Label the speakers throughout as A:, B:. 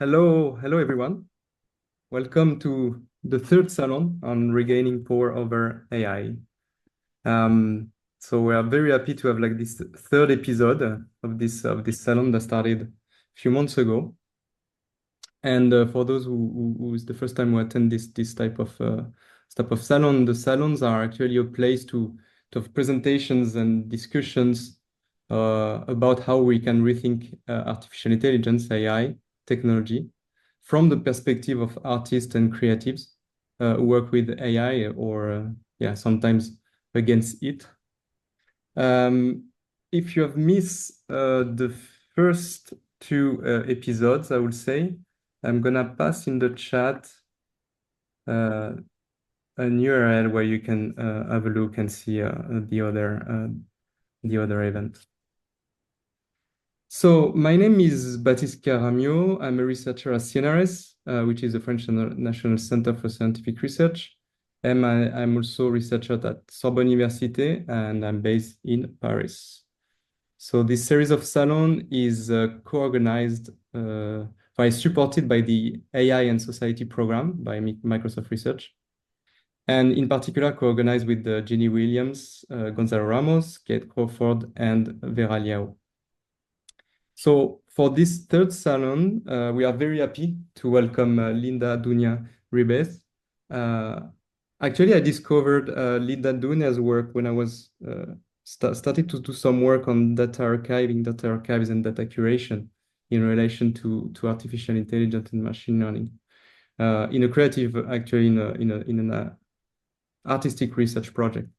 A: Hello everyone. Welcome to the third salon on regaining power over AI. So we are very happy to have like this third episode of this salon that started a few months ago. And for those who is the first time who attend this type of salon, the salons are actually a place to have presentations and discussions about how we can rethink artificial intelligence, AI, technology, from the perspective of artists and creatives who work with AI or sometimes against it. If you have missed the first two episodes, I would say, I'm gonna pass in the chat an URL where you can have a look and see the other event. So my name is Baptiste Caramiaux. I'm a researcher at CNRS, which is the French National Center for Scientific Research. And I'm also a researcher at Sorbonne Université, and I'm based in Paris. So this series of Salon is co-organized, supported by the AI and Society program by Microsoft Research. And in particular, co-organized with Jenny Williams, Gonzalo Ramos, Kate Crawford, and Vera Liao. So for this third salon, we are very happy to welcome Linda Dounia Rebeiz. Actually, I discovered Linda Dounia's work when I was started to do some work on data archiving, data archives, and data curation in relation to artificial intelligence and machine learning in a creative, actually in an artistic research project.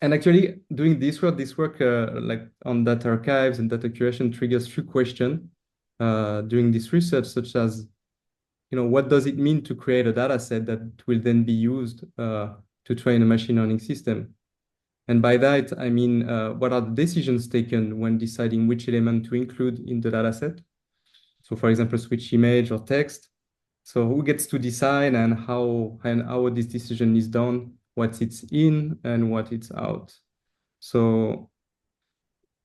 A: And actually, doing this work like on data archives and data curation triggers few questions during this research, such as, what does it mean to create a data set that will then be used to train a machine learning system? And by that, I mean, what are the decisions taken when deciding which element to include in the data set? So for example, switch image or text. So who gets to decide and how this decision is done, what it's in and what it's out. So,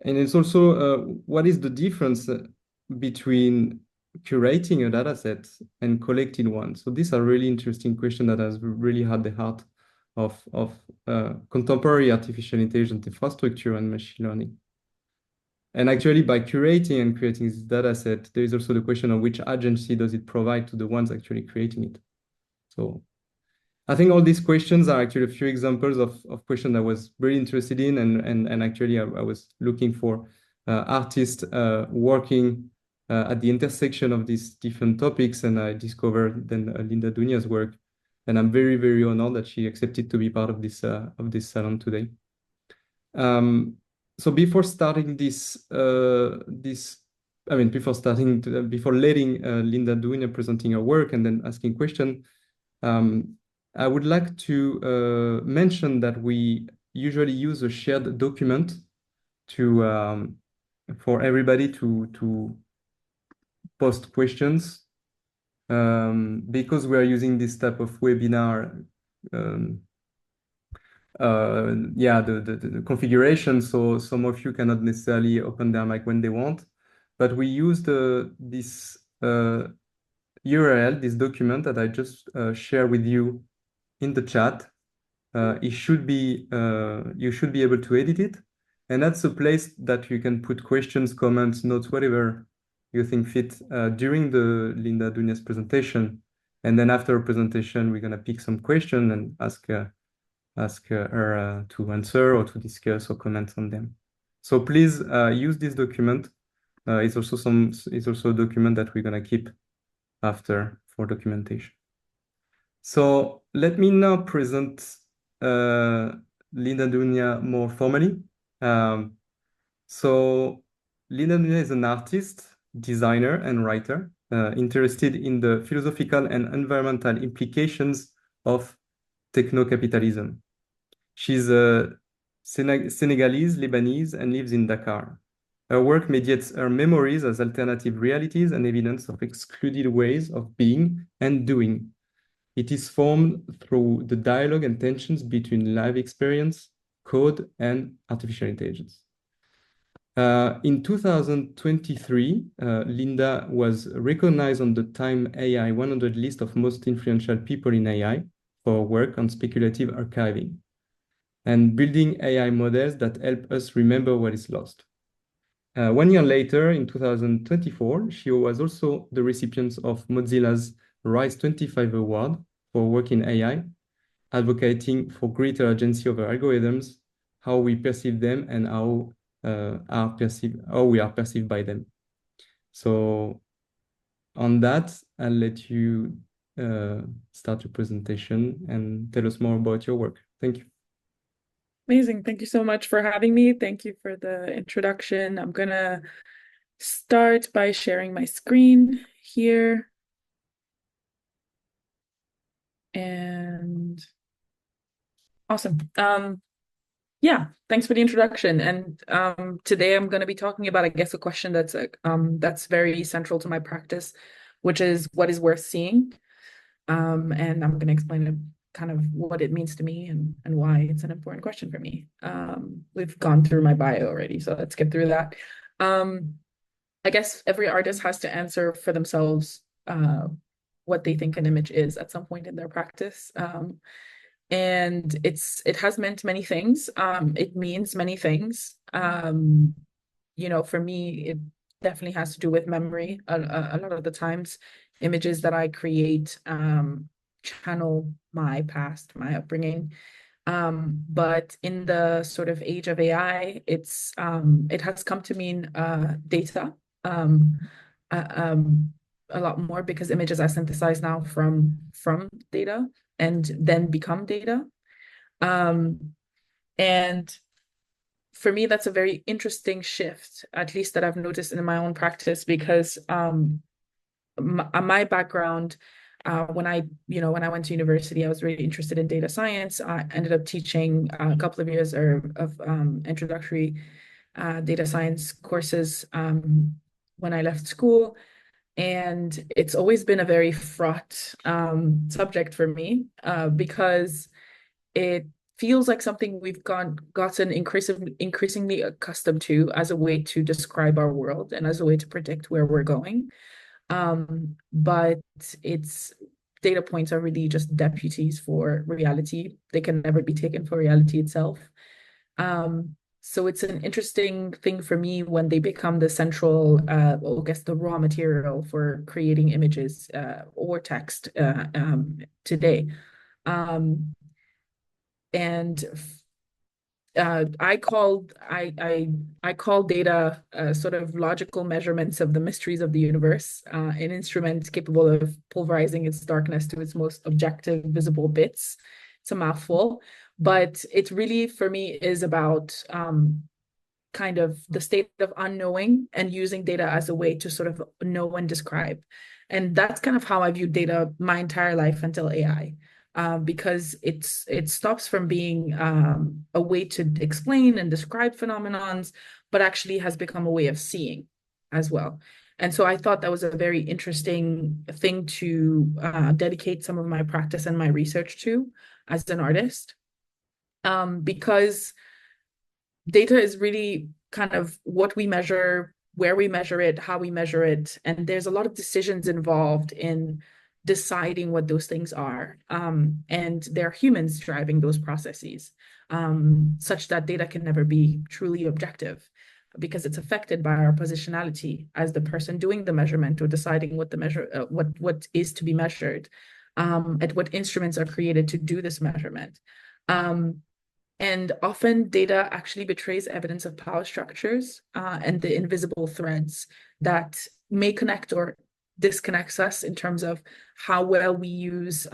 A: and it's also, what is the difference between curating a data set and collecting one? So these are really interesting questions that has really had the heart of contemporary artificial intelligence infrastructure and machine learning. And actually, by curating and creating this data set, there is also the question of which agency does it provide to the ones actually creating it. So I think all these questions are actually a few examples of questions I was really interested in, and actually I was looking for artists working at the intersection of these different topics, and I discovered then Linda Dounia's work, and I'm very, very honored that she accepted to be part of this salon today. So before starting before letting Linda Dounia presenting her work and then asking questions, I would like to mention that we usually use a shared document for everybody to post questions because we are using this type of webinar. The configuration, so some of you cannot necessarily open their mic when they want, but we use this URL, this document that I just share with you in the chat. You should be able to edit it, and that's a place that you can put questions, comments, notes, whatever you think fit during the Linda Dounia's presentation. And then after her presentation, we're gonna pick some question and ask her to answer or to discuss or comment on them. So please use this document. It's also a document that we're gonna keep after for documentation. So let me now present Linda Dounia more formally. So Linda Dounia is an artist, designer, and writer interested in the philosophical and environmental implications of techno-capitalism. She's a Senegalese, Lebanese, and lives in Dakar. Her work mediates her memories as alternative realities and evidence of excluded ways of being and doing. It is formed through the dialogue and tensions between live experience, code, and artificial intelligence. In 2023, Linda was recognized on the Time AI 100 list of most influential people in AI for work on speculative archiving and building AI models that help us remember what is lost. 1 year later, in 2024, she was also the recipient of Mozilla's Rise 25 Award for work in AI, advocating for greater agency over algorithms, how we perceive them, and how we are perceived by them. So on that, I'll let you start your presentation and tell us more about your work. Thank you.
B: Amazing. Thank you so much for having me. Thank you for the introduction. I'm going to start by sharing my screen here. And awesome. Yeah, thanks for the introduction. And today I'm going to be talking about, I guess, a question that's very central to my practice, which is what is worth seeing. And I'm going to explain kind of what it means to me and why it's an important question for me. We've gone through my bio already, so let's get through that. I guess every artist has to answer for themselves what they think an image is at some point in their practice. And it has meant many things. It means many things. You know, for me, it definitely has to do with memory. A lot of the times, images that I create channel my past, my upbringing. But in the sort of age of AI, it has come to mean data a lot more, because images are synthesized now from data and then become data. And for me, that's a very interesting shift, at least that I've noticed in my own practice, because my background, when I went to university, I was really interested in data science. I ended up teaching a couple of years of introductory data science courses when I left school. And it's always been a very fraught subject for me because it feels like something we've gotten increasingly accustomed to as a way to describe our world and as a way to predict where we're going. But its data points are really just deputies for reality. They can never be taken for reality itself. So it's an interesting thing for me when they become the central, I guess, the raw material for creating images or text today. And I call data sort of logical measurements of the mysteries of the universe, an instrument capable of pulverizing its darkness to its most objective, visible bits. It's a mouthful, but it really, for me, is about kind of the state of unknowing and using data as a way to sort of know and describe. And that's kind of how I view data my entire life until AI. Because it stops from being a way to explain and describe phenomenons, but actually has become a way of seeing as well. And so I thought that was a very interesting thing to dedicate some of my practice and my research to as an artist, because data is really kind of what we measure, where we measure it, how we measure it, and there's a lot of decisions involved in deciding what those things are. And there are humans driving those processes, such that data can never be truly objective because it's affected by our positionality as the person doing the measurement or deciding what the what is to be measured, and what instruments are created to do this measurement. And often data actually betrays evidence of power structures and the invisible threads that may connect or disconnects us in terms of how well we use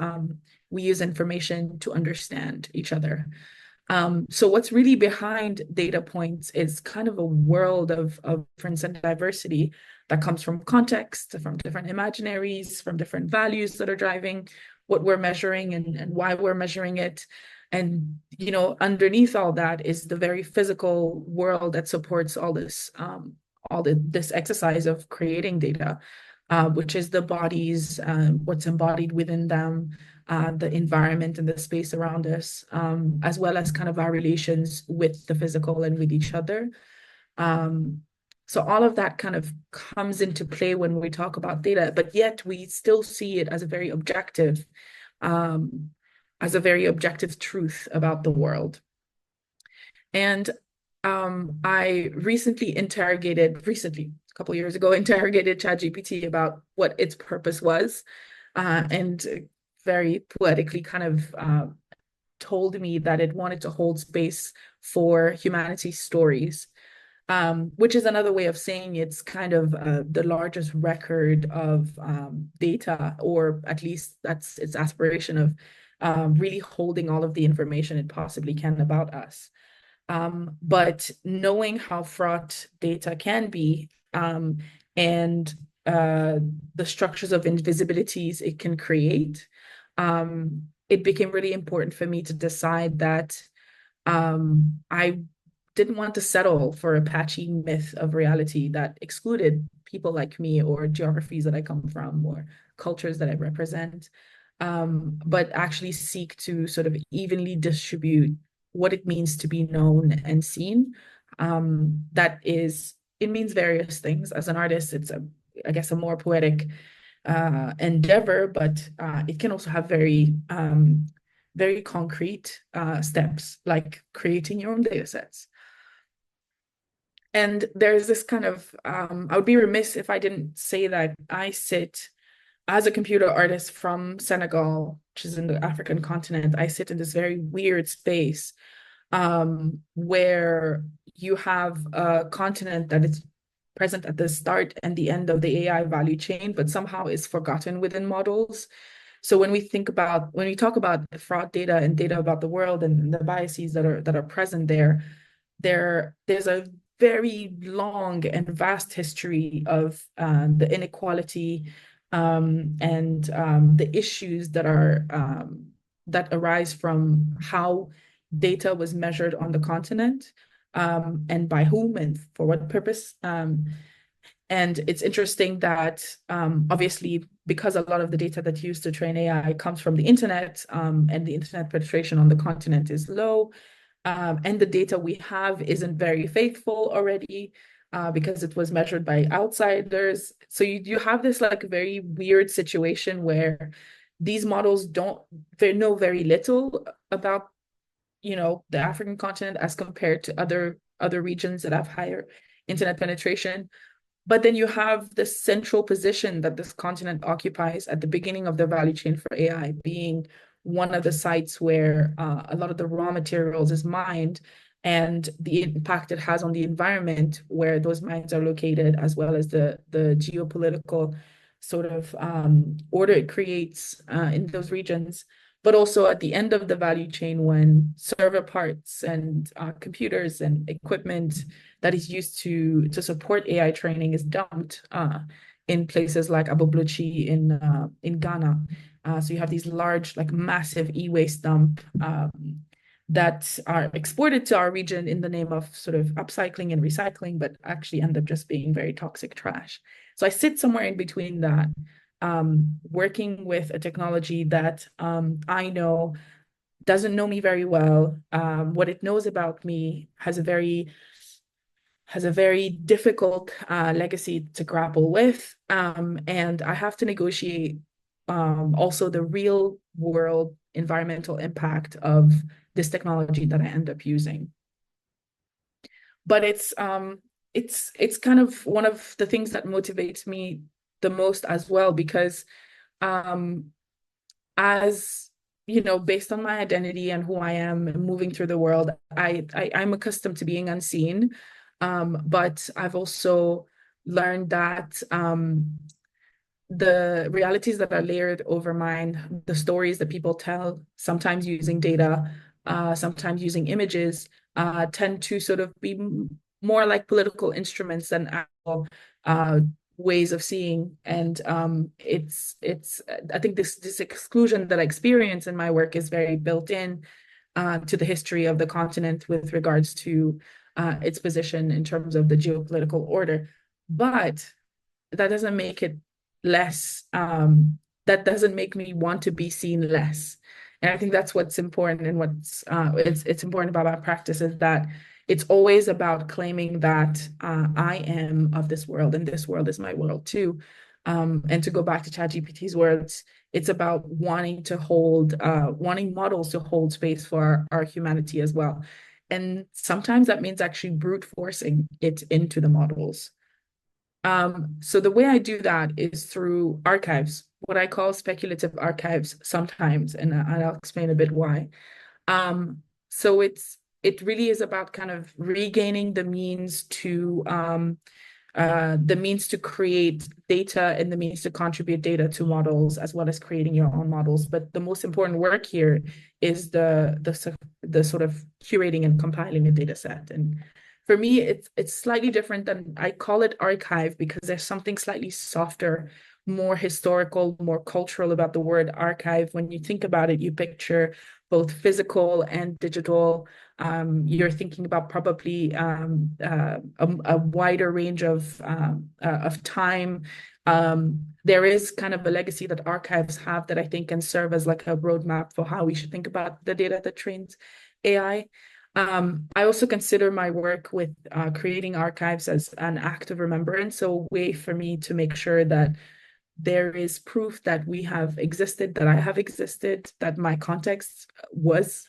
B: information to understand each other. So what's really behind data points is kind of a world of difference and diversity that comes from context, from different imaginaries, from different values that are driving what we're measuring and why we're measuring it. And, you know, underneath all that is the very physical world that supports all this, this exercise of creating data, which is the bodies, what's embodied within them, the environment and the space around us, as well as kind of our relations with the physical and with each other. So all of that kind of comes into play when we talk about data, but yet we still see it as a very objective truth about the world. And I a couple of years ago, interrogated ChatGPT about what its purpose was, and very poetically kind of told me that it wanted to hold space for humanity's stories, which is another way of saying it's kind of the largest record of data, or at least that's its aspiration of really holding all of the information it possibly can about us. But knowing how fraught data can be, and the structures of invisibilities it can create, it became really important for me to decide that I didn't want to settle for a patchy myth of reality that excluded people like me, or geographies that I come from, or cultures that I represent, but actually seek to sort of evenly distribute what it means to be known and seen. It means various things. As an artist, it's I guess, a more poetic endeavor, but it can also have very concrete steps, like creating your own data sets. And there's this kind of, I would be remiss if I didn't say that I sit as a computer artist from Senegal, which is in the African continent. I sit in this very weird space where you have a continent that is present at the start and the end of the AI value chain, but somehow is forgotten within models. So when we talk about fraud data and data about the world and the biases that are present there's a very long and vast history of the inequality and the issues that arise from how data was measured on the continent, and by whom and for what purpose. And it's interesting that obviously, because a lot of the data that's used to train AI comes from the internet, and the internet penetration on the continent is low, and the data we have isn't very faithful already, because it was measured by outsiders. So you have this like very weird situation where these models they know very little about the African continent as compared to other regions that have higher internet penetration. But then you have the central position that this continent occupies at the beginning of the value chain for AI, being one of the sites where a lot of the raw materials is mined, and the impact it has on the environment where those mines are located, as well as the geopolitical sort of order it creates in those regions. But also at the end of the value chain, when server parts and computers and equipment that is used to support AI training is dumped in places like Aboblochi in Ghana. So you have these large, like massive e-waste dump that are exported to our region in the name of sort of upcycling and recycling, but actually end up just being very toxic trash. So I sit somewhere in between that, working with a technology that I know doesn't know me very well. What it knows about me has a very difficult legacy to grapple with, and I have to negotiate also the real world environmental impact of this technology that I end up using. But it's kind of one of the things that motivates me the most as well, because as based on my identity and who I am moving through the world, I'm accustomed to being unseen, but I've also learned that the realities that are layered over mine, the stories that people tell, sometimes using data, sometimes using images, tend to sort of be more like political instruments than actual ways of seeing. And it's I think this exclusion that I experience in my work is very built in to the history of the continent with regards to its position in terms of the geopolitical order. But that doesn't make it less, that doesn't make me want to be seen less. And I think that's what's important, and what's it's important about my practice is that it's always about claiming that I am of this world and this world is my world too. And to go back to ChatGPT's words, it's about wanting models to hold space for our humanity as well. And sometimes that means actually brute forcing it into the models. So the way I do that is through archives, what I call speculative archives sometimes, and I'll explain a bit why. So it really is about kind of regaining the means to create data and the means to contribute data to models, as well as creating your own models. But the most important work here is the sort of curating and compiling a data set. And for me, it's slightly different than, I call it archive because there's something slightly softer, more historical, more cultural about the word archive. When you think about it, you picture both physical and digital. You're thinking about probably a wider range of time. There is kind of a legacy that archives have that I think can serve as like a roadmap for how we should think about the data that trains AI. I also consider my work with creating archives as an act of remembrance, so a way for me to make sure that there is proof that we have existed, that I have existed, that my context was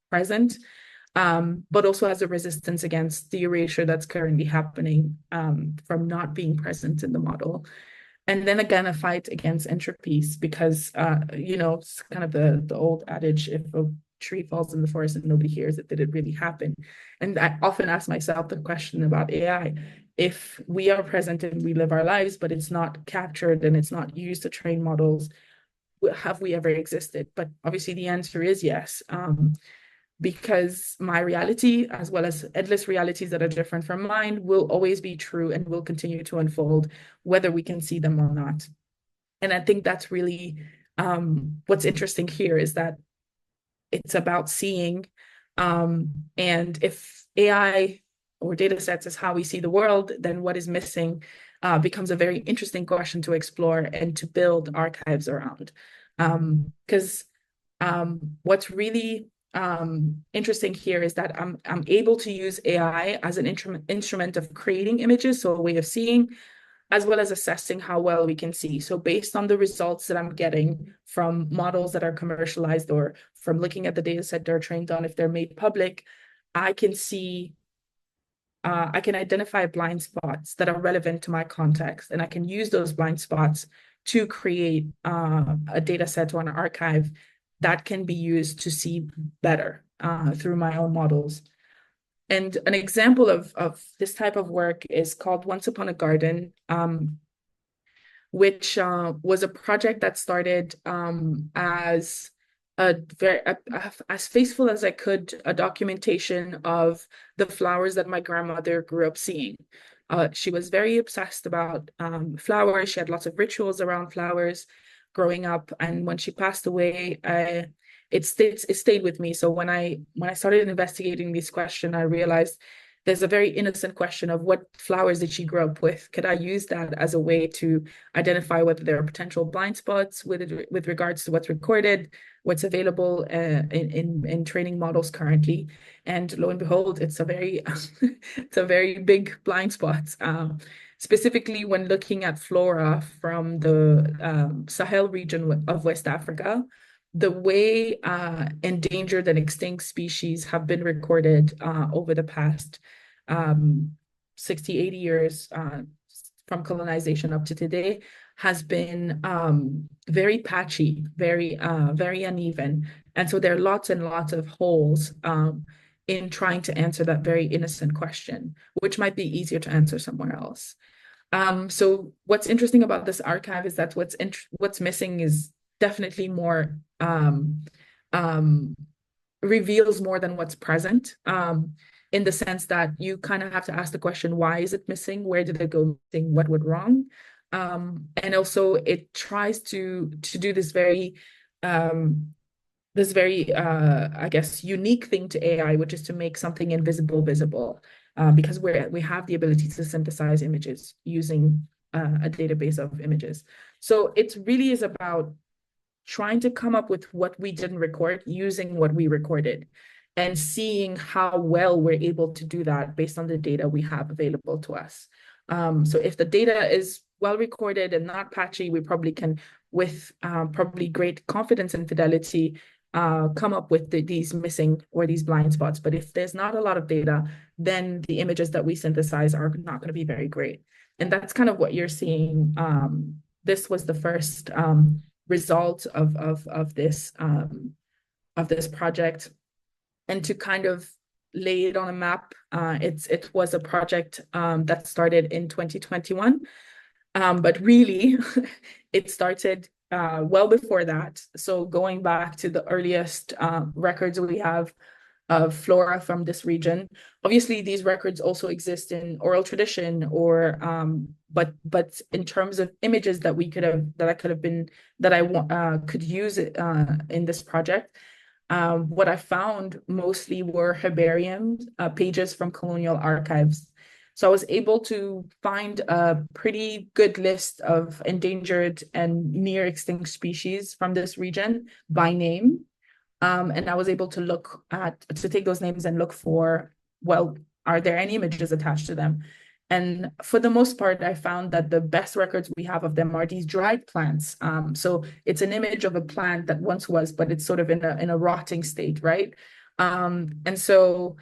B: present, but also as a resistance against the erasure that's currently happening from not being present in the model. And then again, a fight against entropies, because it's kind of the old adage, if a tree falls in the forest and nobody hears it, did it really happen? And I often ask myself the question about AI. If we are present and we live our lives, but it's not captured and it's not used to train models, have we ever existed? But obviously the answer is yes. Because my reality, as well as endless realities that are different from mine, will always be true and will continue to unfold, whether we can see them or not. And I think that's really what's interesting here, is that it's about seeing. And if AI or data sets is how we see the world, then what is missing becomes a very interesting question to explore and to build archives around. Because what's really interesting here is that I'm able to use AI as an instrument of creating images, so a way of seeing, as well as assessing how well we can see. So based on the results that I'm getting from models that are commercialized, or from looking at the data set they're trained on, if they're made public, I can identify blind spots that are relevant to my context, and I can use those blind spots to create a data set or an archive that can be used to see better through my own models. And an example of this type of work is called Once Upon a Garden, which was a project that started as as faithful as I could, a documentation of the flowers that my grandmother grew up seeing. She was very obsessed about flowers. She had lots of rituals around flowers growing up, and when she passed away, it stayed with me. So when I started investigating this question, I realized there's a very innocent question of what flowers did she grow up with? Could I use that as a way to identify whether there are potential blind spots with regards to what's recorded, what's available in training models currently? And lo and behold, it's a very it's a very big blind spot. Specifically when looking at flora from the Sahel region of West Africa, the way endangered and extinct species have been recorded over the past 60, 80 years from colonization up to today has been very patchy, very uneven. And so there are lots and lots of holes in trying to answer that very innocent question, which might be easier to answer somewhere else. So what's interesting about this archive is that what's missing is definitely more reveals more than what's present, in the sense that you kind of have to ask the question, why is it missing? Where did it go missing? What went wrong? And also it tries to do this very I guess, unique thing to AI, which is to make something invisible visible, because we have the ability to synthesize images using a database of images. So it really is about trying to come up with what we didn't record using what we recorded. and seeing how well we're able to do that based on the data we have available to us. So if the data is well recorded and not patchy, we probably can, with probably great confidence and fidelity, come up with these missing or these blind spots. But if there's not a lot of data, then the images that we synthesize are not going to be very great. And that's kind of what you're seeing. This was the first result of this project. And to kind of lay it on a map, it was a project that started in 2021, but really it started well before that. So going back to the earliest records we have of flora from this region. Obviously, these records also exist in oral tradition, or but in terms of images that I could use in this project. What I found mostly were herbarium pages from colonial archives. So I was able to find a pretty good list of endangered and near extinct species from this region by name. And I was able to take those names and look for, well, are there any images attached to them? And for the most part, I found that the best records we have of them are these dried plants. So it's an image of a plant that once was, but it's sort of in a rotting state, right? And so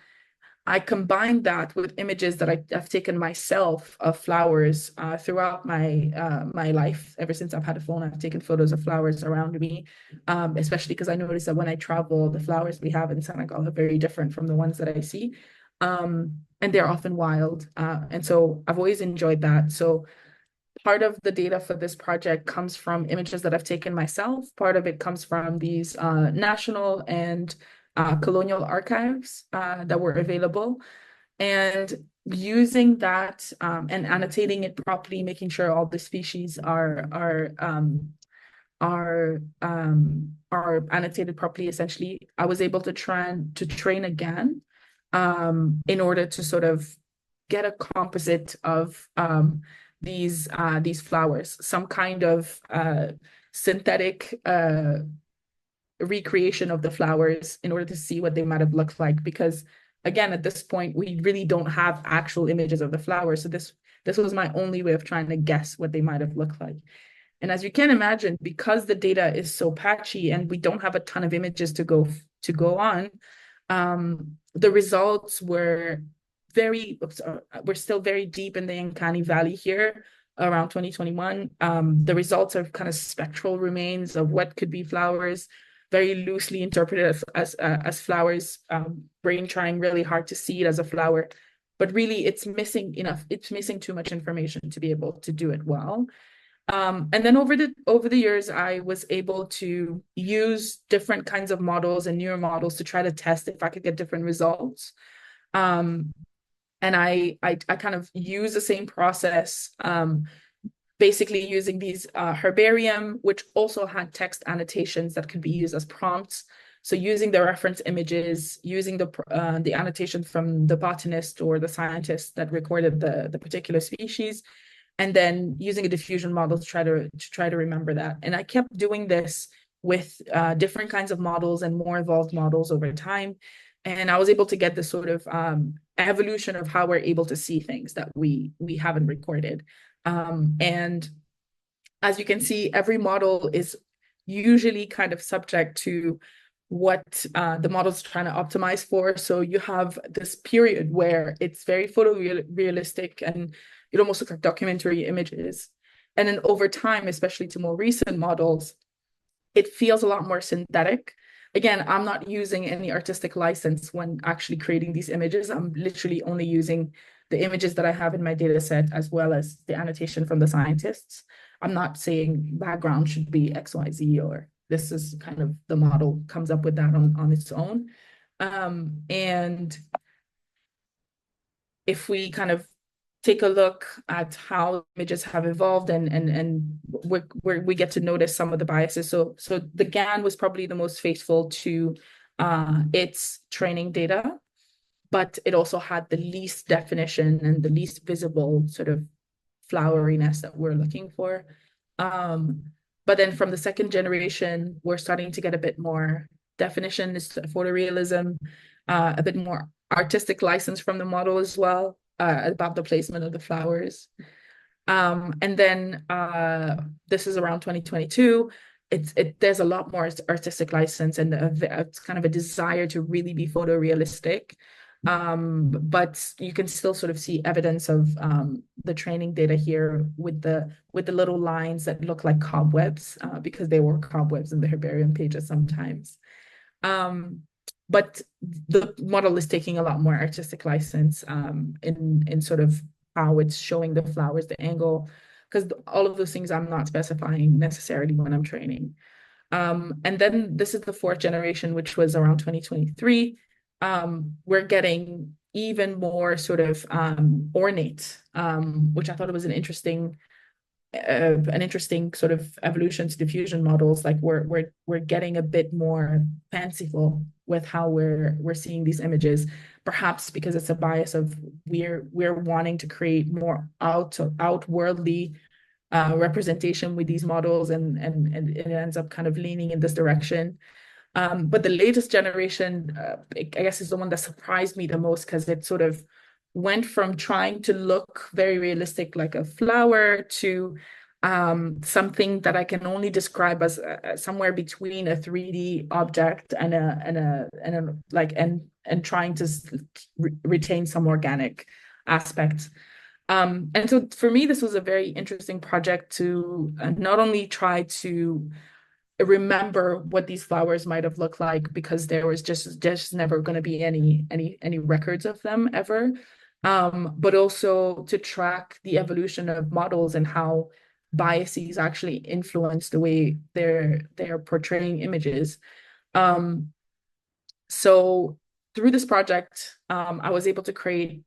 B: I combined that with images that I've taken myself of flowers throughout my life. Ever since I've had a phone, I've taken photos of flowers around me, especially because I noticed that when I travel, the flowers we have in Senegal are very different from the ones that I see. And they're often wild. And so I've always enjoyed that. So part of the data for this project comes from images that I've taken myself. Part of it comes from these national and colonial archives that were available, and using that and annotating it properly, making sure all the species are annotated properly. Essentially, I was able to train again in order to sort of get a composite of these flowers, some kind of synthetic recreation of the flowers in order to see what they might have looked like. Because again, at this point, we really don't have actual images of the flowers. So this was my only way of trying to guess what they might have looked like. And as you can imagine, because the data is so patchy and we don't have a ton of images to go on, the results were we're still very deep in the Nkani Valley here around 2021. The results are kind of spectral remains of what could be flowers, very loosely interpreted as flowers, brain trying really hard to see it as a flower, but really it's missing too much information to be able to do it well. And then over the years, I was able to use different kinds of models and newer models to try to test if I could get different results. And I kind of use the same process, basically using these herbarium, which also had text annotations that could be used as prompts. So using the reference images, using the annotation from the botanist or the scientist that recorded the particular species, and then using a diffusion model to try to remember that. And I kept doing this with different kinds of models and more evolved models over time. And I was able to get this sort of evolution of how we're able to see things that we haven't recorded. And as you can see, every model is usually kind of subject to what the model's trying to optimize for. So you have this period where it's very photorealistic and it almost looks like documentary images. And then over time, especially to more recent models, it feels a lot more synthetic. Again, I'm not using any artistic license when actually creating these images. I'm literally only using the images that I have in my data set, as well as the annotation from the scientists. I'm not saying background should be XYZ, or this is kind of the model comes up with that on its own. And if we kind of take a look at how images have evolved and where we get to notice some of the biases. So the GAN was probably the most faithful to its training data, but it also had the least definition and the least visible sort of floweriness that we're looking for. But then from the second generation, we're starting to get a bit more definition, this photorealism. a bit more artistic license from the model as well, about the placement of the flowers. And then this is around 2022. There's a lot more artistic license and it's kind of a desire to really be photorealistic. But you can still sort of see evidence of the training data here with the little lines that look like cobwebs, because they were cobwebs in the herbarium pages sometimes. But the model is taking a lot more artistic license in sort of how it's showing the flowers, the angle, because all of those things I'm not specifying necessarily when I'm training. And then this is the fourth generation, which was around 2023. We're getting even more sort of ornate, which I thought was an interesting sort of evolution to diffusion models. Like we're getting a bit more fanciful with how we're seeing these images, perhaps because it's a bias of we're wanting to create more outwardly representation with these models, and it ends up kind of leaning in this direction. But the latest generation, I guess, is the one that surprised me the most, because it sort of went from trying to look very realistic like a flower to something that I can only describe as somewhere between a 3D object and trying to retain some organic aspects. And so for me, this was a very interesting project to not only try to remember what these flowers might have looked like, because there was just never going to be any records of them ever, but also to track the evolution of models and how biases actually influence the way they're portraying images. So through this project, I was able to create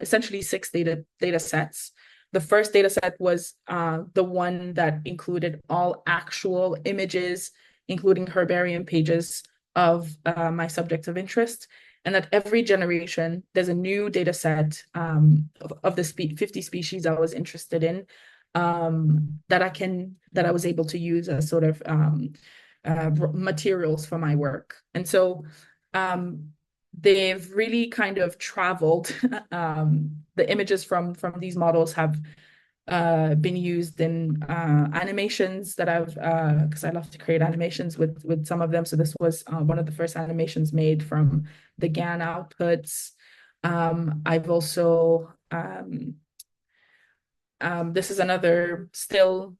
B: essentially 6 data sets. The first data set was the one that included all actual images, including herbarium pages of my subjects of interest. And that every generation, there's a new data set of the 50 species I was interested in, that I was able to use as sort of materials for my work. And so they've really kind of traveled. The images from these models have been used in animations that I've, because I love to create animations with some of them. So this was one of the first animations made from the GAN outputs. I've also, this is another still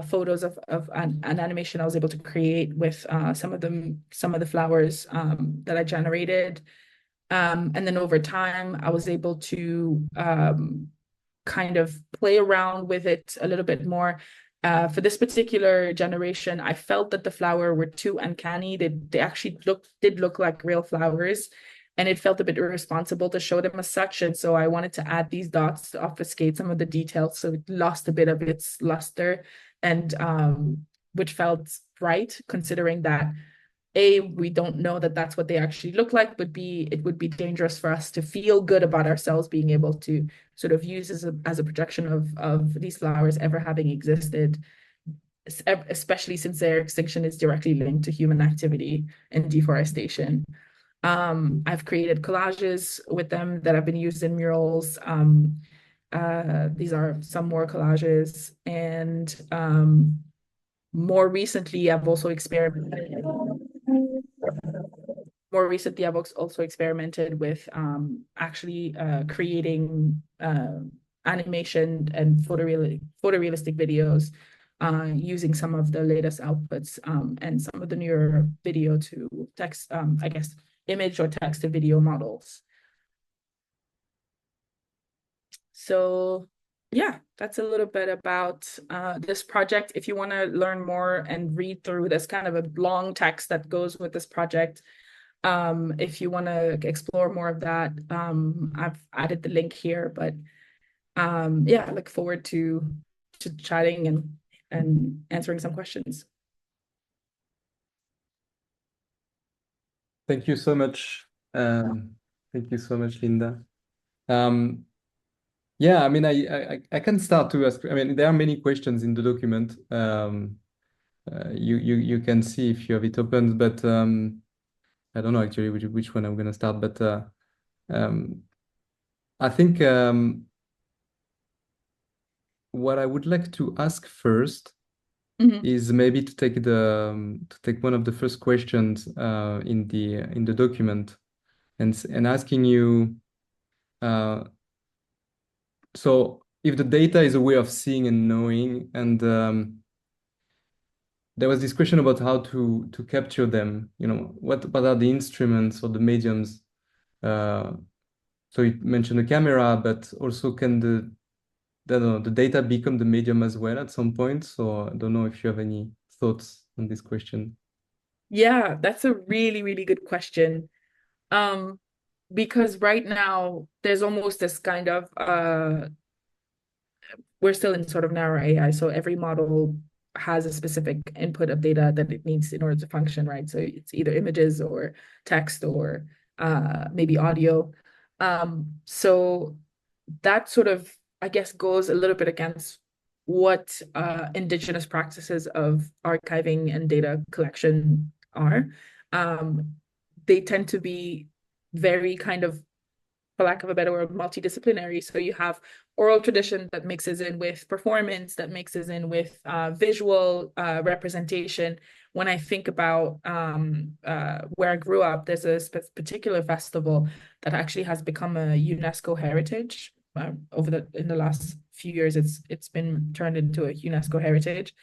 B: photos of an animation I was able to create with some of the flowers that I generated. And then over time, I was able to kind of play around with it a little bit more. For this particular generation, I felt that the flower were too uncanny. They actually did look like real flowers, and it felt a bit irresponsible to show them as such. And so I wanted to add these dots to obfuscate some of the details, so it lost a bit of its luster, and which felt right, considering that A, we don't know that that's what they actually look like, but B, it would be dangerous for us to feel good about ourselves being able to sort of use as a projection of these flowers ever having existed, especially since their extinction is directly linked to human activity and deforestation. I've created collages with them that have been used in murals. These are some more collages, and more recently, I've also experimented with actually creating animation and photorealistic videos using some of the latest outputs and some of the newer video to text, I guess, image or text to video models. So yeah, that's a little bit about this project. If you want to learn more and read through, this kind of a long text that goes with this project. If you want to explore more of that, I've added the link here. But yeah, I look forward to chatting and answering some questions.
A: Thank you so much. Thank you so much, Linda. Yeah, I mean, I can start to ask. I mean, there are many questions in the document. You can see if you have it open, but I don't know actually which one I'm going to start, but um, I think what I would like to ask first is maybe to take one of the first questions in the document and asking you, so if the data is a way of seeing and knowing, and there was this question about how to capture them, what are the instruments or the mediums? So you mentioned the camera, but also can I don't know, the data become the medium as well at some point? So I don't know if you have any thoughts on this question.
B: Yeah, that's a really, really good question. Um, because right now there's almost this kind of we're still in sort of narrow AI, so every model has a specific input of data that it needs in order to function, right? So it's either images or text or maybe audio. So that sort of, I guess, goes a little bit against what indigenous practices of archiving and data collection are. They tend to be very kind of, for lack of a better word, multidisciplinary. So you have oral tradition that mixes in with performance, that mixes in with visual representation. When I think about where I grew up, there's a particular festival that actually has become a UNESCO heritage. In the last few years, it's been turned into a UNESCO heritage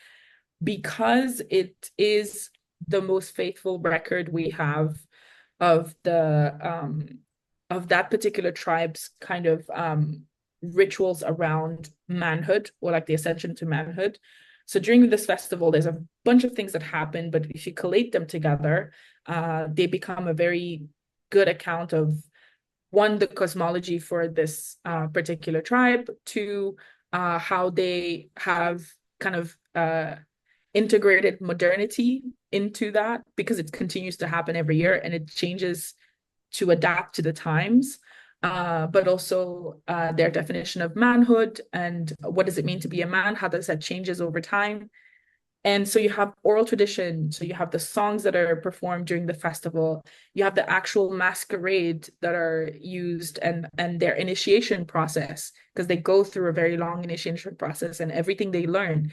B: because it is the most faithful record we have of the of that particular tribe's kind of rituals around manhood, or like the ascension to manhood. So during this festival, there's a bunch of things that happen, but if you collate them together, they become a very good account of, one, the cosmology for this particular tribe, two, how they have kind of integrated modernity into that, because it continues to happen every year and it changes to adapt to the times, but also their definition of manhood and what does it mean to be a man, how does that changes over time. And so you have oral tradition, so you have the songs that are performed during the festival, you have the actual masquerade that are used, and their initiation process, because they go through a very long initiation process and everything they learn,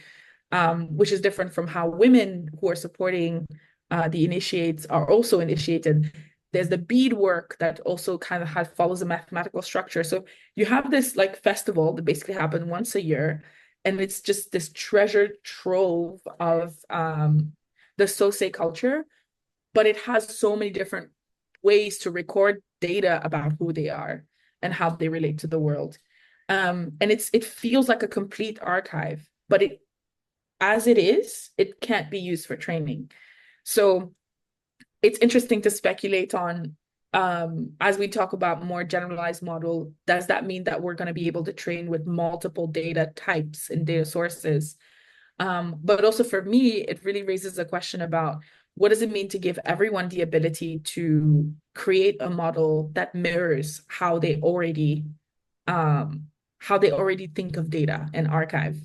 B: which is different from how women who are supporting the initiates are also initiated. There's the beadwork that also kind of follows a mathematical structure. So you have this like festival that basically happens once a year, and it's just this treasure trove of the Sosei culture, but it has so many different ways to record data about who they are and how they relate to the world. And it feels like a complete archive, but as it is, it can't be used for training. So it's interesting to speculate on, as we talk about more generalized model, does that mean that we're going to be able to train with multiple data types and data sources? But also for me, it really raises a question about, what does it mean to give everyone the ability to create a model that mirrors how they already think of data and archive?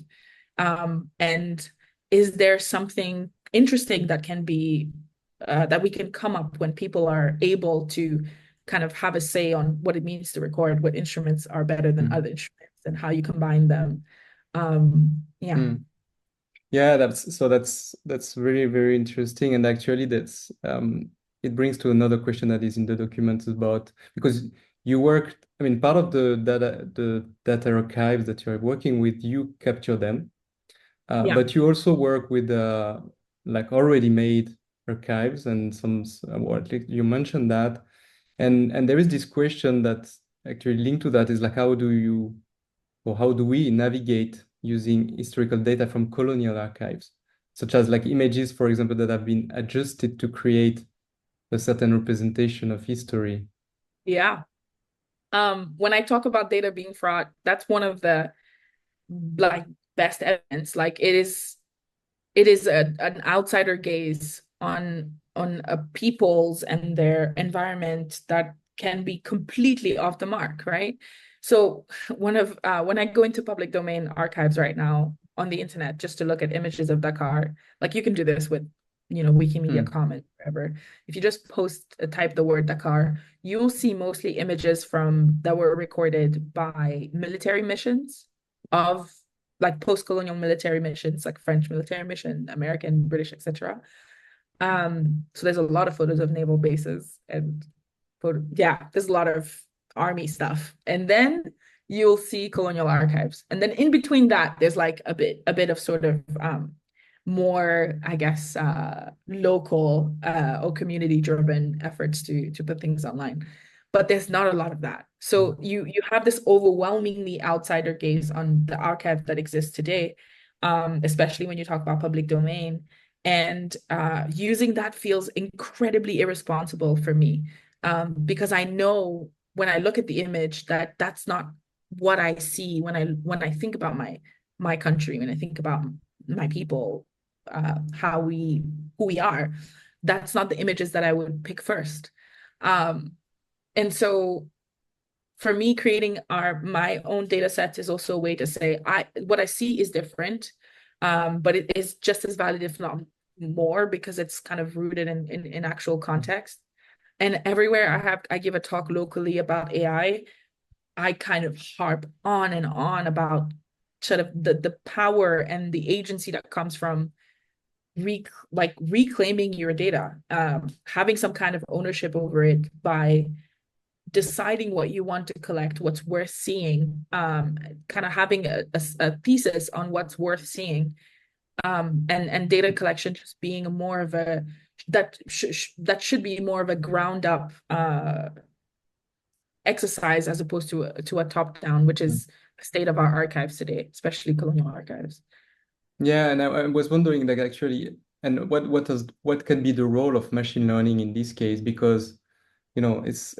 B: And is there something interesting that can be that we can come up when people are able to kind of have a say on what it means to record, what instruments are better than other instruments, and how you combine them? Yeah.
A: Yeah, that's really, very interesting. And actually that's it brings to another question that is in the document about, because you worked, I mean, part of the data archives that you're working with, you capture them.
B: Yeah.
A: But you also work with like already made archives, and or at least you mentioned that. And there is this question that actually linked to that, is like, how do we navigate using historical data from colonial archives, such as like images, for example, that have been adjusted to create a certain representation of history?
B: Yeah. When I talk about data being fraught, that's one of the like best evidence. Like it is an outsider gaze on a peoples and their environment that can be completely off the mark, right? So when I go into public domain archives right now on the internet just to look at images of Dakar, like you can do this with Wikimedia
A: Hmm.
B: comment, whatever. If you just type the word Dakar, you'll see mostly images that were recorded by military missions of like post-colonial military missions, like French military mission, American, British, etc. So there's a lot of photos of naval bases and there's a lot of army stuff. And then you'll see colonial archives. And then in between that, there's like a bit of sort of more, I guess, local or community driven efforts to put things online. But there's not a lot of that. So you have this overwhelmingly outsider gaze on the archive that exists today, especially when you talk about public domain. And using that feels incredibly irresponsible for me, because I know when I look at the image that that's not what I see when I think about my country, when I think about my people, who we are. That's not the images that I would pick first. Um, and so for me, creating my own data sets is also a way to say what I see is different, but it is just as valid, if not more, because it's kind of rooted in actual context. And everywhere I give a talk locally about AI, I kind of harp on and on about sort of the power and the agency that comes from reclaiming your data, having some kind of ownership over it by deciding what you want to collect, what's worth seeing, kind of having a thesis on what's worth seeing, and data collection just being more of a that should be more of a ground up exercise as opposed to a top down, which is the state of our archives today, especially colonial archives.
A: Yeah, and I was wondering, like, actually, and what can be the role of machine learning in this case? Because it's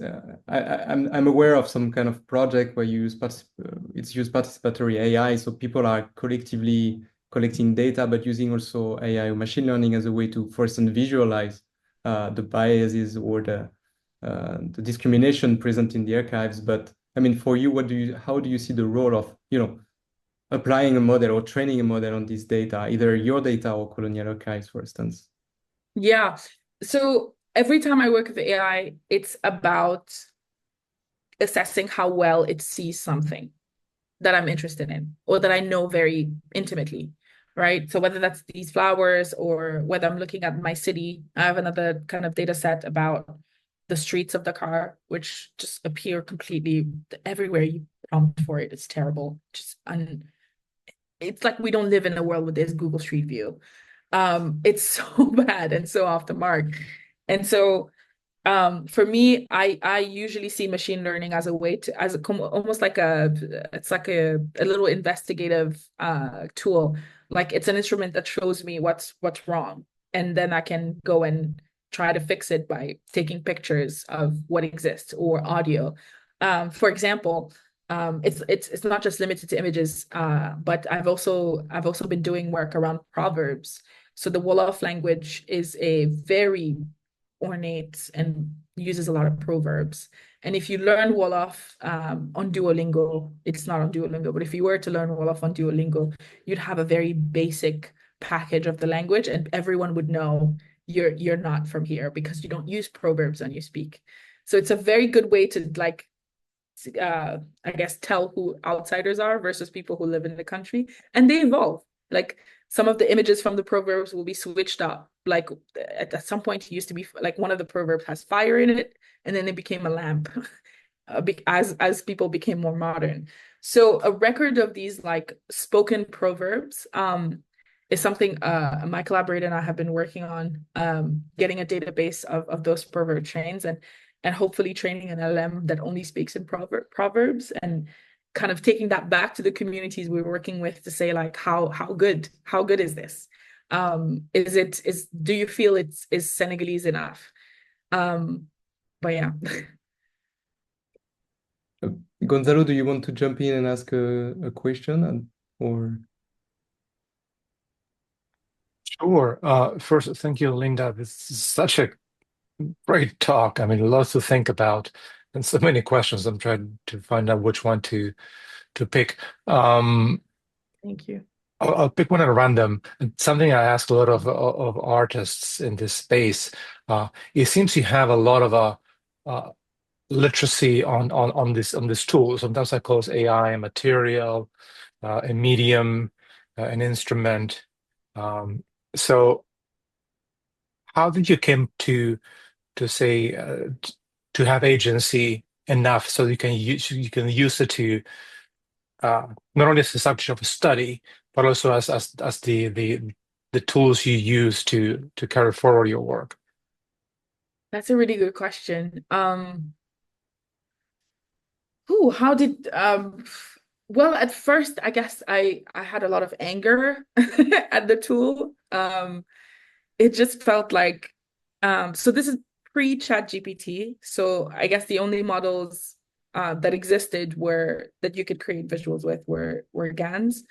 A: I'm aware of some kind of project where it's used participatory AI, so people are collectively collecting data, but using also AI or machine learning as a way to, for instance, visualize the biases or the discrimination present in the archives. But I mean, for you, how do you see the role of applying a model or training a model on this data, either your data or colonial archives, for instance?
B: Yeah. So every time I work with AI, it's about assessing how well it sees something that I'm interested in or that I know very intimately, right? So whether that's these flowers or whether I'm looking at my city, I have another kind of data set about the streets of Dakar, which just appear completely everywhere you prompt for it. It's terrible. It's like we don't live in a world with this Google Street View. It's so bad and so off the mark. And so for me, I usually see machine learning as a way to almost like it's like a little investigative tool. Like it's an instrument that shows me what's wrong, and then I can go and try to fix it by taking pictures of what exists or audio. For example, it's not just limited to images, but I've also been doing work around proverbs. So the Wolof language is a very ornate and uses a lot of proverbs. And if you learn Wolof on Duolingo, it's not on Duolingo, but if you were to learn Wolof on Duolingo, you'd have a very basic package of the language, and everyone would know you're not from here because you don't use proverbs when you speak. So it's a very good way to I guess tell who outsiders are versus people who live in the country, and they evolve. Like some of the images from the proverbs will be switched up. Like at some point, it used to be like one of the proverbs has fire in it, and then it became a lamp as people became more modern. So a record of these like spoken proverbs is something my collaborator and I have been working on, getting a database of those proverb trains and hopefully training an LM that only speaks in proverbs and kind of taking that back to the communities we're working with to say like how good is this? Do you feel is Senegalese enough? But yeah.
A: Gonzalo, do you want to jump in and ask a question or?
C: Sure. First, thank you, Linda. This is such a great talk. I mean, lots to think about and so many questions. I'm trying to find out which one to pick.
B: Thank you.
C: I'll pick one at random. Something I ask a lot of artists in this space. It seems you have a lot of literacy on this tool. Sometimes I call it AI a material, a medium, an instrument. So how did you come to say to have agency enough so you can use it to not only as a subject of a study, but also as the tools you use to carry forward your work?
B: That's a really good question. Ooh, how did well, at first I guess I had a lot of anger at the tool. It just felt like so this is pre-Chat GPT. So I guess the only models that existed were that you could create visuals with were GANs.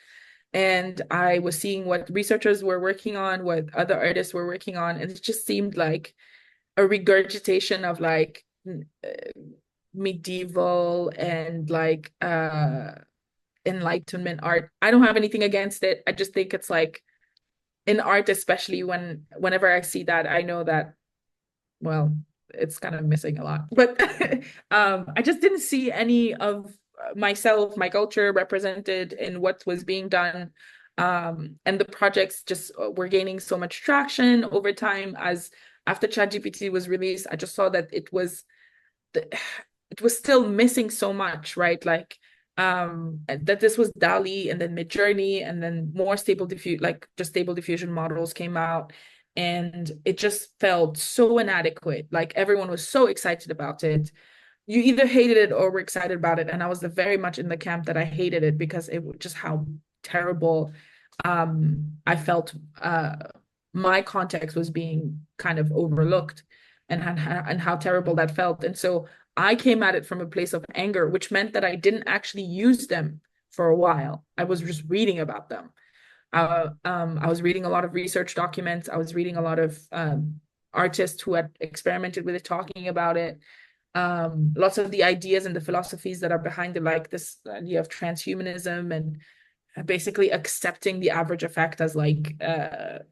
B: And I was seeing what researchers were working on, what other artists were working on, and it just seemed like a regurgitation of like medieval and like Enlightenment art. I don't have anything against it. I just think it's like in art, especially whenever I see that, I know that, well, it's kind of missing a lot. But I just didn't see any of myself, my culture represented in what was being done. And the projects just were gaining so much traction over time. As after ChatGPT was released, I just saw that it was still missing so much, right? Like that this was DALL-E and then Midjourney and then more stable diffusion models came out, and it just felt so inadequate. Like everyone was so excited about it. You either hated it or were excited about it, and I was very much in the camp that I hated it because it was just how terrible I felt my context was being kind of overlooked, and how terrible that felt. And so I came at it from a place of anger, which meant that I didn't actually use them for a while. I was just reading about them. I was reading a lot of research documents. I was reading a lot of artists who had experimented with it, talking about it. Lots of the ideas and the philosophies that are behind it, like this idea of transhumanism and basically accepting the average effect as like a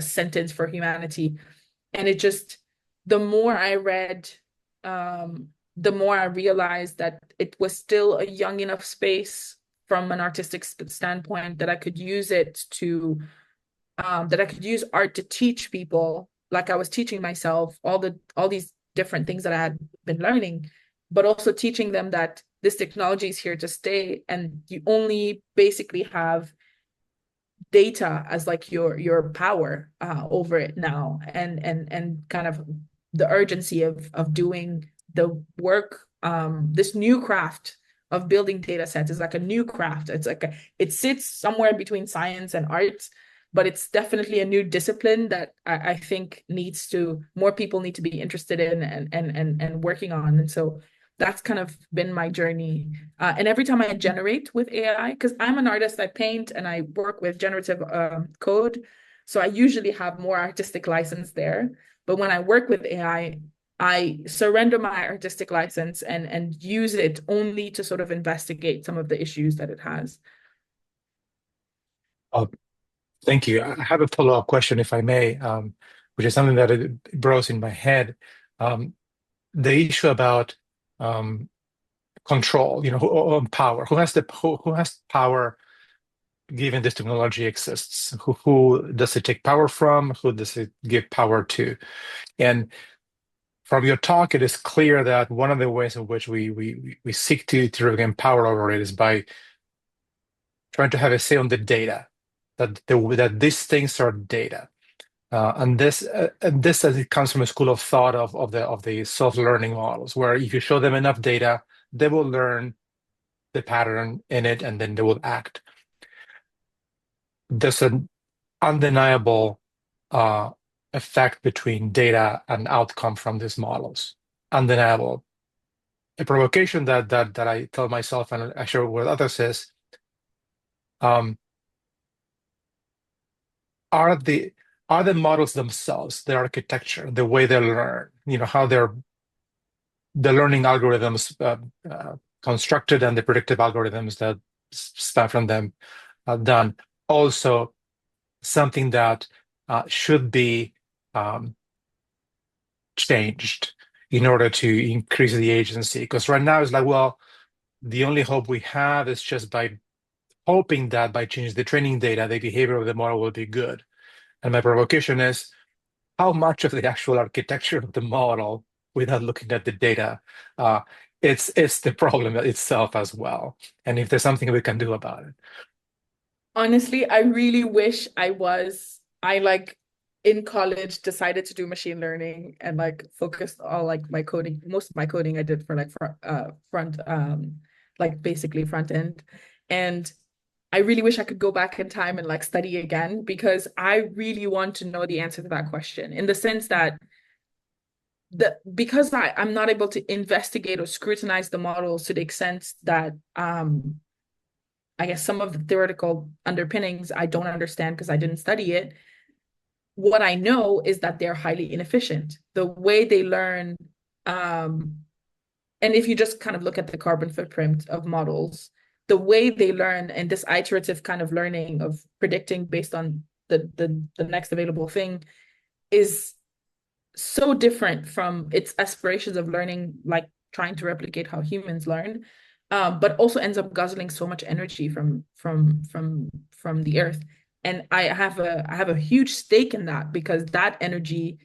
B: sentence for humanity. And it just, the more I read, the more I realized that it was still a young enough space from an artistic standpoint that I could use it to, that I could use art to teach people, like I was teaching myself all these different things that I had been learning, but also teaching them that this technology is here to stay, and you only basically have data as like your power over it now, and kind of the urgency of doing the work. This new craft of building data sets is like a new craft. It's like it sits somewhere between science and art, but it's definitely a new discipline that I think more people need to be interested in and working on. And so that's kind of been my journey. And every time I generate with AI, because I'm an artist, I paint and I work with generative code. So I usually have more artistic license there. But when I work with AI, I surrender my artistic license and use it only to sort of investigate some of the issues that it has.
C: Thank you. I have a follow-up question, if I may, which is something that it grows in my head. The issue about control, who power, who has power given this technology exists? Who does it take power from? Who does it give power to? And from your talk, it is clear that one of the ways in which we seek to regain power over it is by trying to have a say on the data, that these things are data. And this as it comes from a school of thought of the self-learning models, where if you show them enough data, they will learn the pattern in it, and then they will act. There's an undeniable effect between data and outcome from these models. Undeniable. A provocation that I tell myself and I share with others is, are the models themselves, their architecture, the way they learn, how the learning algorithms constructed and the predictive algorithms that span from them done, also something that should be changed in order to increase the agency. Because right now it's like, well, the only hope we have is just by hoping that by changing the training data, the behavior of the model will be good. And my provocation is how much of the actual architecture of the model, without looking at the data, it's the problem itself as well. And if there's something we can do about it.
B: Honestly, I really wish I like in college decided to do machine learning and like focused on like my coding. Most of my coding I did for like front like basically front end. And I really wish I could go back in time and like study again, because I really want to know the answer to that question, in the sense that because I'm not able to investigate or scrutinize the models to the extent that I guess some of the theoretical underpinnings I don't understand because I didn't study it. What I know is that they're highly inefficient. The way they learn, and if you just kind of look at the carbon footprint of models, the way they learn and this iterative kind of learning of predicting based on the next available thing is so different from its aspirations of learning, like trying to replicate how humans learn, but also ends up guzzling so much energy from the earth. And I have a huge stake in that, because that energy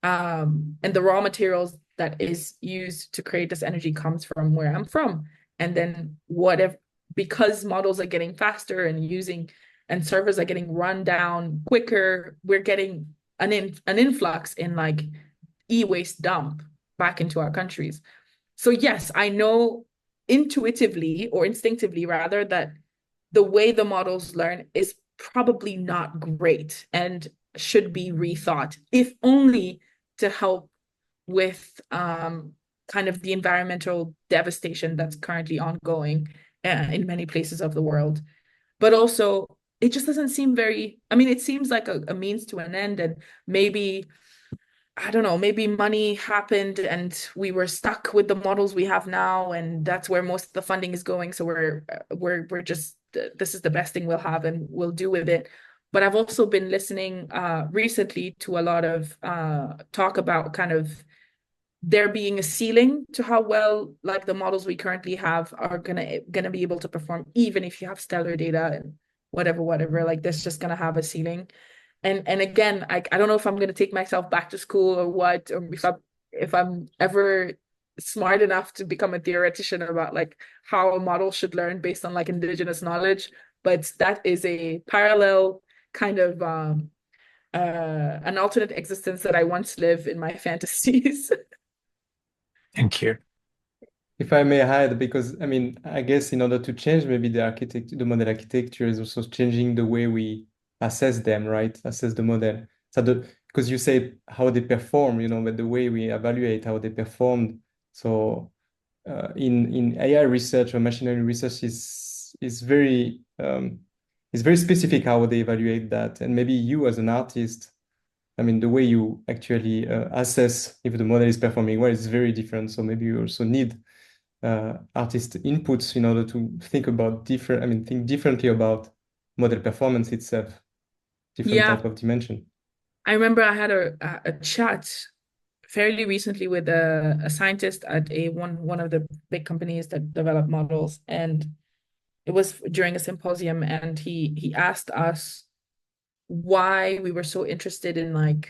B: and the raw materials that is used to create this energy comes from where I'm from. And then whatever, because models are getting faster and servers are getting run down quicker, we're getting an influx in like e-waste dump back into our countries. So yes, I know intuitively, or instinctively rather, that the way the models learn is probably not great and should be rethought, if only to help with kind of the environmental devastation that's currently ongoing in many places of the world. But also, it just doesn't seem very, I mean, it seems like a means to an end, and maybe, I don't know, maybe money happened and we were stuck with the models we have now, and that's where most of the funding is going. So we're just, this is the best thing we'll have and we'll do with it. But I've also been listening recently to a lot of talk about kind of there being a ceiling to how well like the models we currently have are gonna be able to perform, even if you have stellar data and whatever, like that's just gonna have a ceiling. And again, I don't know if I'm gonna take myself back to school or what, or if I'm ever smart enough to become a theoretician about like how a model should learn based on like indigenous knowledge. But that is a parallel kind of an alternate existence that I once lived in my fantasies.
C: Thank you.
A: If I may add, because I mean, I guess in order to change maybe the model architecture is also changing the way we assess them, right? Assess the model. So because you say how they perform, but the way we evaluate how they performed. So in AI research or machine learning research is very specific how they evaluate that. And maybe you as an artist, I mean, the way you actually assess if the model is performing well is very different. So maybe you also need artist inputs in order to think differently about model performance itself, different type of dimension.
B: I remember I had a chat fairly recently with a scientist at one of the big companies that develop models, and it was during a symposium, and he asked us why we were so interested in like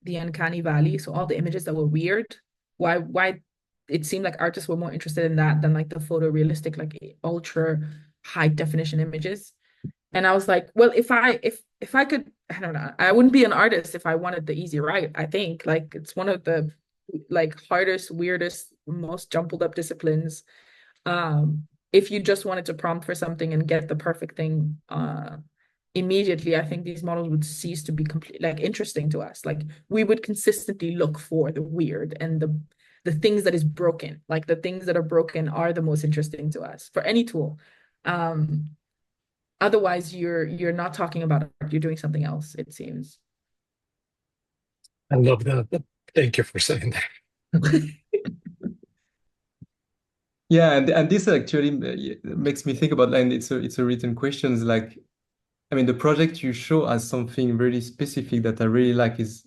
B: the uncanny valley, so all the images that were weird, why it seemed like artists were more interested in that than like the photorealistic, like ultra high definition images. And I was like, well, if I could, I don't know, I wouldn't be an artist if I wanted the easy ride. I think like it's one of the like hardest, weirdest, most jumbled up disciplines. If you just wanted to prompt for something and get the perfect thing immediately, I think these models would cease to be completely like interesting to us. Like we would consistently look for the weird and the things that is broken. Like the things that are broken are the most interesting to us for any tool. Otherwise, you're not talking about art, you're doing something else, it seems.
C: I love that. Thank you for saying that.
A: Yeah, and this actually makes me think about, and it's a written questions like I mean, the project you show as something really specific that I really like is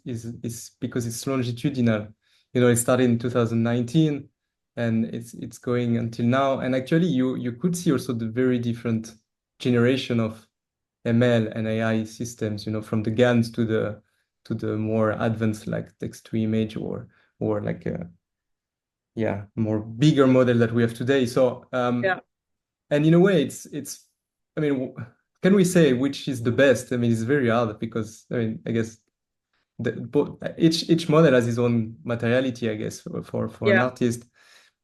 A: because it's longitudinal. You know, it started in 2019 and it's going until now. And actually you could see also the very different generation of ML and AI systems, you know, from the GANs to the more advanced like text to image or like a more bigger model that we have today. So
B: Yeah.
A: and in a way it's I mean, can we say which is the best? I mean, it's very hard because I mean, I guess each model has its own materiality, I guess, for an
B: Yeah.
A: artist.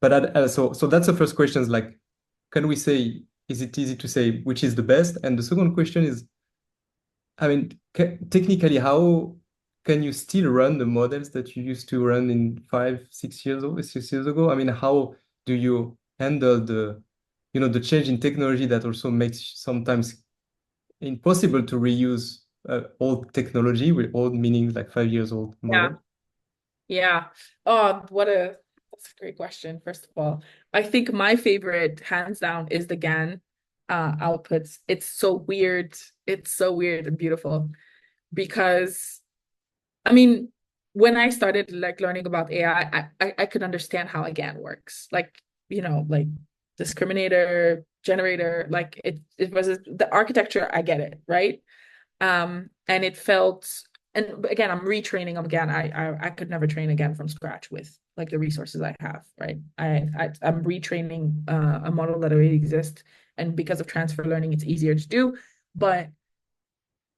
A: But so that's the first question is like, can we say, is it easy to say which is the best? And the second question is, I mean, technically, how can you still run the models that you used to run in 6 years ago? I mean, how do you handle the change in technology that also makes sometimes impossible to reuse old technology with old meanings like 5 years old model?
B: Yeah. Oh, that's a great question, first of all. I think my favorite, hands down, is the GAN outputs. It's so weird. It's so weird and beautiful because, I mean, when I started like learning about AI, I could understand how a GAN works. Like, like discriminator, generator, like it was the architecture, I get it, right? And it felt, and again, I'm retraining them again. I could never train again from scratch with like the resources I have, right? I'm retraining a model that already exists, and because of transfer learning, it's easier to do. But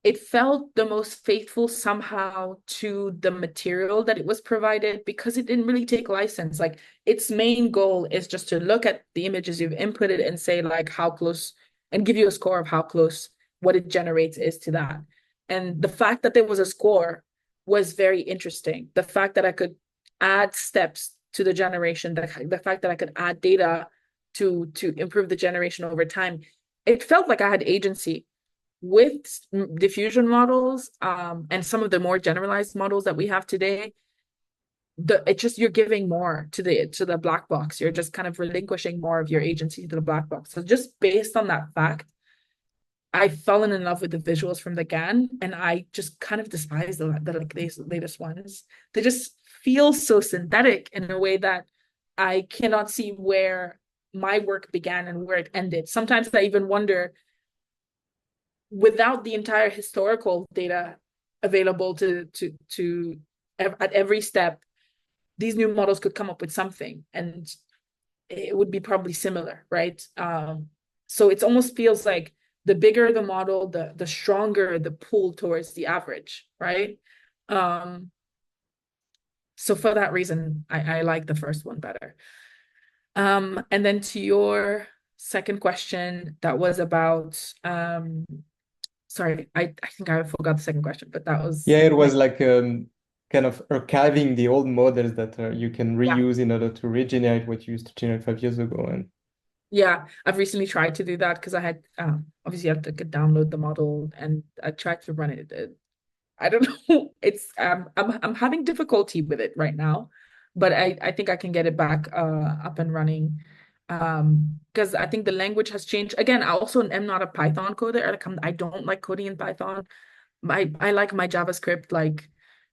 B: it felt the most faithful somehow to the material that it was provided because it didn't really take license. Like its main goal is just to look at the images you've inputted and say like how close, and give you a score of how close what it generates is to that. And the fact that there was a score was very interesting. The fact that I could add steps to the generation, the fact that I could add data to improve the generation over time, it felt like I had agency. With diffusion models and some of the more generalized models that we have today, you're giving more to the black box. You're just kind of relinquishing more of your agency to the black box. So just based on that fact, I've fallen in love with the visuals from the GAN, and I just kind of despise the like these latest ones. They just feel so synthetic in a way that I cannot see where my work began and where it ended. Sometimes I even wonder, without the entire historical data available to at every step, these new models could come up with something, and it would be probably similar, right? So it almost feels like the bigger the model, the stronger the pull towards the average, right? So for that reason, I like the first one better. And then to your second question, that was about sorry, I think I forgot the second question, but that was
A: it was like kind of archiving the old models that you can reuse in order to regenerate what you used to generate 5 years ago. And
B: yeah, I've recently tried to do that because I had obviously I have to download the model, and I tried to run it. I don't know. It's I'm having difficulty with it right now, but I think I can get it back up and running. Because I think the language has changed. Again, I also am not a Python coder. Like I don't like coding in Python. I like my JavaScript like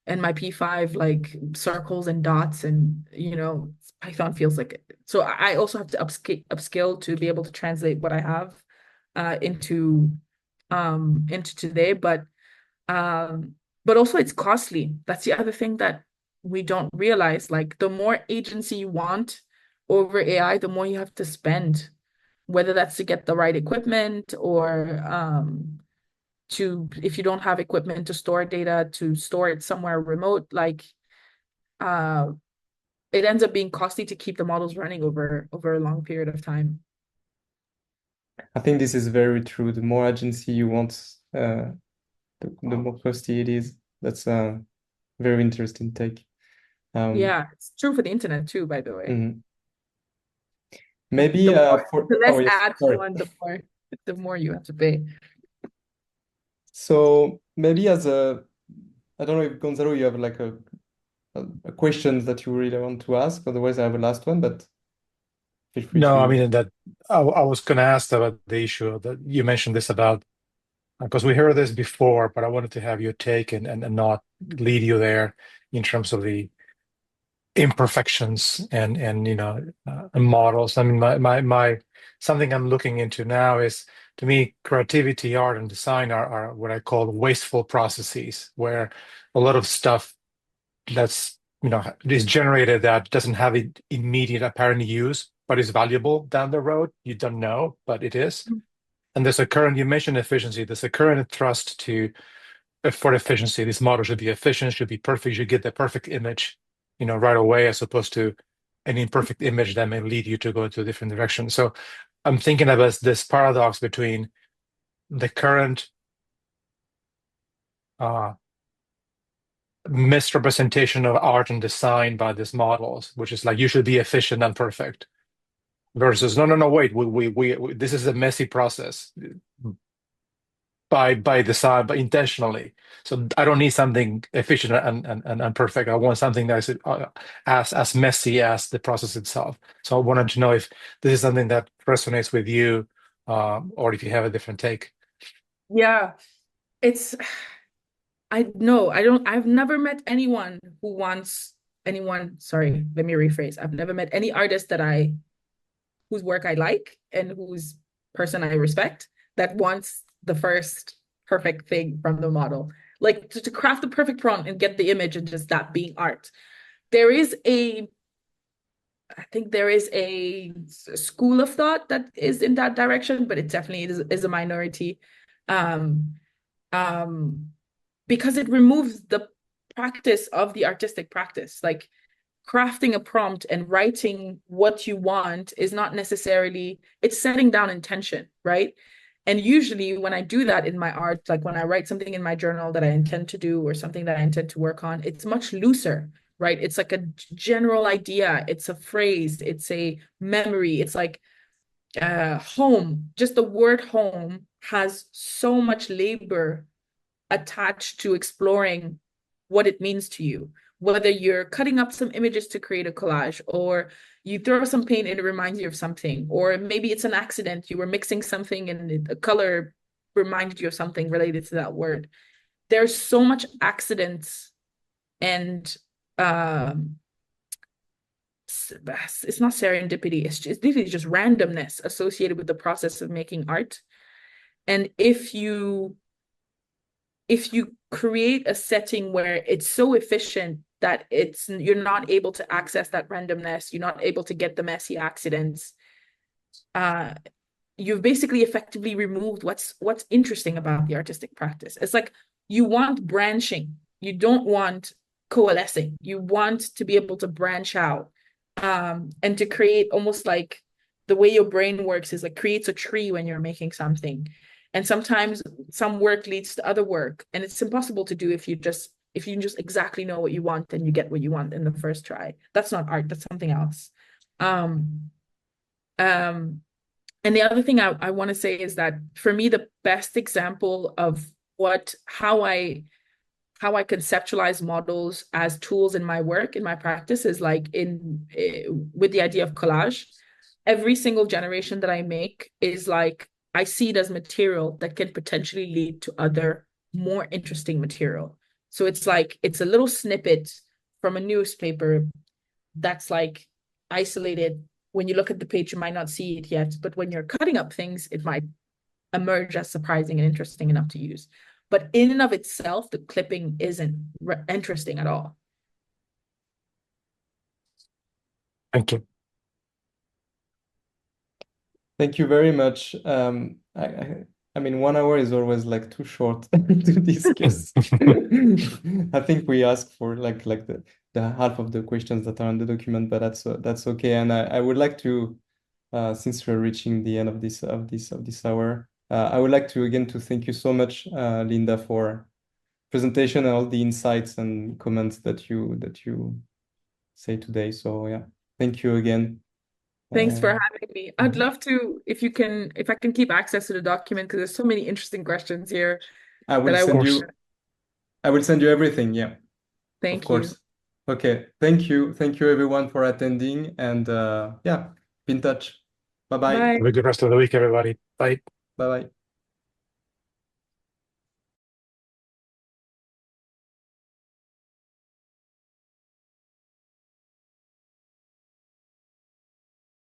B: and my P5 like circles and dots, and Python feels like it. So I also have to upskill to be able to translate what I have into today. But also it's costly. That's the other thing that we don't realize. Like the more agency you want over AI, the more you have to spend, whether that's to get the right equipment or if you don't have equipment to store data, to store it somewhere remote, like it ends up being costly to keep the models running over a long period of time.
A: I think this is very true. The more agency you want, the more costly it is. That's a very interesting take.
B: Yeah, it's true for the internet too, by the way.
A: Mm-hmm. Maybe
B: the less
A: yes,
B: ads you want, the more you have to pay.
A: So maybe I don't know if Gonzalo, you have like a question that you really want to ask. Otherwise, I have a last one, but feel free
C: No,
A: to.
C: I mean that I was going to ask about the issue that you mentioned this about because we heard this before, but I wanted to have your take and not lead you there in terms of the imperfections and and models. I mean, my something I'm looking into now is, to me, creativity, art, and design are what I call wasteful processes, where a lot of stuff that's is generated that doesn't have immediate apparent use, but is valuable down the road. You don't know, but it is. And there's a current, you mentioned efficiency, there's a current thrust for efficiency. This model should be efficient, should be perfect, you get the perfect image, right away, as opposed to an imperfect image that may lead you to go into a different direction. So I'm thinking about this paradox between the current misrepresentation of art and design by these models, which is like, you should be efficient and perfect, versus no, wait, we this is a messy process by design, but intentionally. So I don't need something efficient and perfect. I want something that is as messy as the process itself. So I wanted to know if this is something that resonates with you, or if you have a different take.
B: Yeah, I've never met anyone who wants sorry, let me rephrase. I've never met any artist whose work I like and whose person I respect that wants the first perfect thing from the model. Like to craft the perfect prompt and get the image and just that being art. I think there is a school of thought that is in that direction, but it definitely is a minority. Because it removes the practice of the artistic practice. Like crafting a prompt and writing what you want is not necessarily, it's setting down intention, right? And usually when I do that in my art, like when I write something in my journal that I intend to do or something that I intend to work on, it's much looser, right? It's like a general idea. It's a phrase. It's a memory. It's like home. Just the word home has so much labor attached to exploring what it means to you. Whether you're cutting up some images to create a collage, or you throw some paint and it reminds you of something, or maybe it's an accident, you were mixing something and a color reminded you of something related to that word. There's so much accidents and it's not serendipity, it's literally just randomness associated with the process of making art. And if you create a setting where it's so efficient that you're not able to access that randomness, you're not able to get the messy accidents, you've basically effectively removed what's interesting about the artistic practice. It's like you want branching, you don't want coalescing, you want to be able to branch out, and to create almost like the way your brain works is like creates a tree when you're making something. And sometimes some work leads to other work, and it's impossible to do if you just exactly know what you want and you get what you want in the first try. That's not art, that's something else. And the other thing I want to say is that for me, the best example of how I conceptualize models as tools in my work, in my practice, is like with the idea of collage. Every single generation that I make is like, I see it as material that can potentially lead to other more interesting material. So it's like, it's a little snippet from a newspaper that's like isolated. When you look at the page, you might not see it yet, but when you're cutting up things, it might emerge as surprising and interesting enough to use. But in and of itself, the clipping isn't interesting at all.
C: Thank you.
A: Thank you very much. I mean, 1 hour is always like too short to discuss. I think we asked for like the half of the questions that are in the document, but that's okay. And I would like to, since we're reaching the end of this hour, I would like to again to thank you so much, Linda, for presentation and all the insights and comments that you say today. So yeah, thank you again.
B: Thanks for having me. I'd love to, if I can keep access to the document, because there's so many interesting questions here.
A: I will send you everything. Yeah.
B: Thank
A: you. Of course. Okay. Thank you. Thank you everyone for attending, and yeah, be in touch. Bye-bye.
B: Bye.
C: Have a good rest of the week, everybody. Bye.
A: Bye-bye.